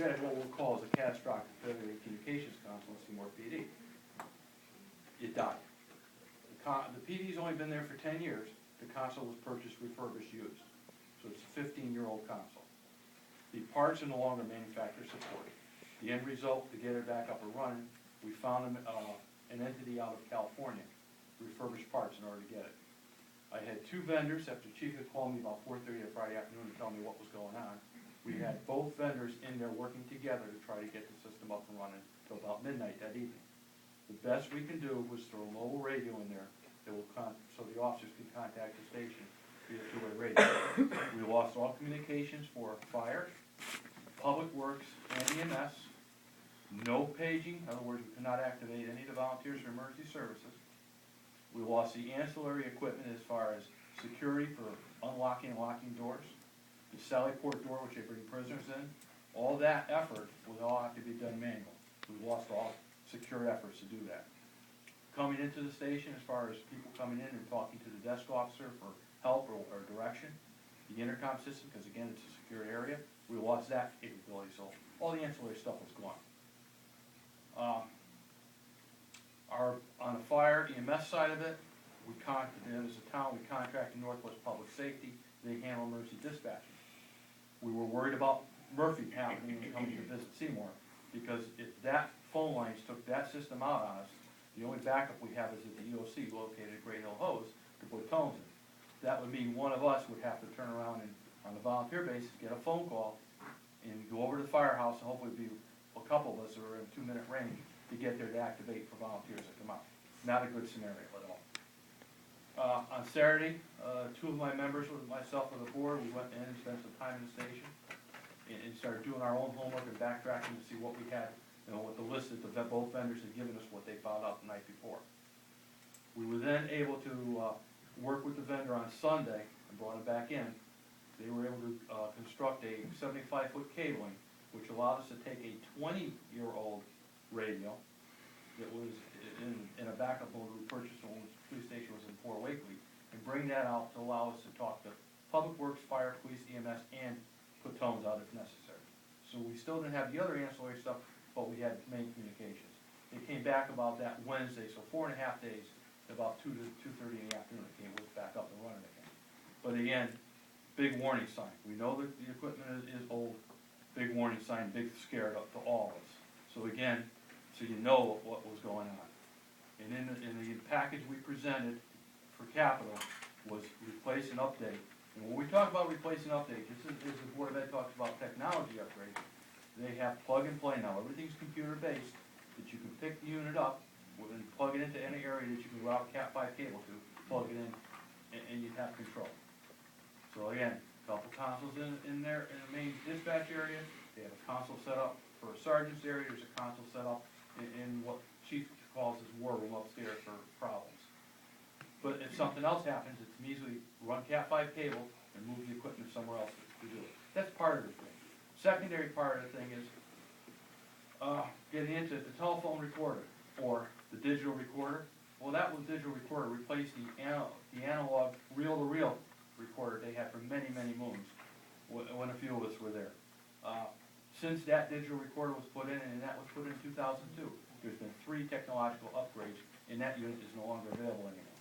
we had what we'll call as a catastrophic failure of the communications console in Seymour PD. It died. The PD's only been there for 10 years. The console was purchased, refurbished, used. So it's a 15-year-old console. The parts are no longer manufacturer supported. The end result, to get it back up and running, we found an entity out of California, refurbished parts in order to get it. I had two vendors, after the chief had called me about 4:30 on Friday afternoon to tell me what was going on. We had both vendors in there working together to try to get the system up and running till about midnight that evening. The best we can do was throw a mobile radio in there that will so the officers can contact the station via two-way radio. We lost all communications for fire, public works, and EMS. No paging, in other words, we could not activate any of the volunteers for emergency services. We lost the ancillary equipment as far as security for unlocking and locking doors, the sally port door which they bring prisoners in. All that effort would all have to be done manual. We lost all secure efforts to do that. Coming into the station, as far as people coming in and talking to the desk officer for help or direction, the intercom system, because again it's a secure area, we lost that capability, so all the ancillary stuff was gone. On the fire EMS side of it, as a town, we contracted Northwest Public Safety. They handle emergency dispatching. We were worried about Murphy happening and coming to visit Seymour, because if that phone lines took that system out on us, the only backup we have is at the EOC located at Great Hill Hose to put tones in. That would mean one of us would have to turn around and, on a volunteer basis, get a phone call and go over to the firehouse, and hopefully be a couple of us who are in 2-minute range to get there to activate for volunteers to come out. Not a good scenario at all. On Saturday, two of my members with myself and the board, we went in and spent some time in the station and started doing our own homework and backtracking to see what we had, with the list that both vendors had given us what they found out the night before. We were then able to work with the vendor on Sunday and brought him back in. They were able to construct a 75-foot cabling, which allowed us to take a 20-year-old radio that was in a backup mode we purchased when the police station was in Fort Wakely, and bring that out to allow us to talk to public works, fire, police, EMS, and put tones out if necessary. So we still didn't have the other ancillary stuff, but we had main communications. It came back about that Wednesday, so 4.5 days, about 2 to 2:30 in the afternoon, it was back up and running again. But again, big warning sign. We know that the equipment is old. Big warning sign, big scare to all of us. So again, so you know what was going on. And in the package we presented for capital was replace and update. And when we talk about replace and update, this is the Board of Ed talks about technology upgrades. They have plug and play now. Everything's computer based, that you can pick the unit up and plug it into any area that you can route Cat5 cable to, plug it in, and you have control. So again, a couple consoles in there in the main dispatch area. They have a console set up for a sergeant's area. There's a console set up in what Chief calls his war room upstairs for problems. But if something else happens, it's easily run Cat5 cable and move the equipment somewhere else to do it. That's part of the thing. Secondary part of the thing is getting into the telephone recorder or the digital recorder. Well, that was digital recorder replaced the analog reel-to-reel recorder they had for many, many moons when a few of us were there. Since that digital recorder was put in, and that was put in 2002, there's been 3 technological upgrades, and that unit is no longer available anymore.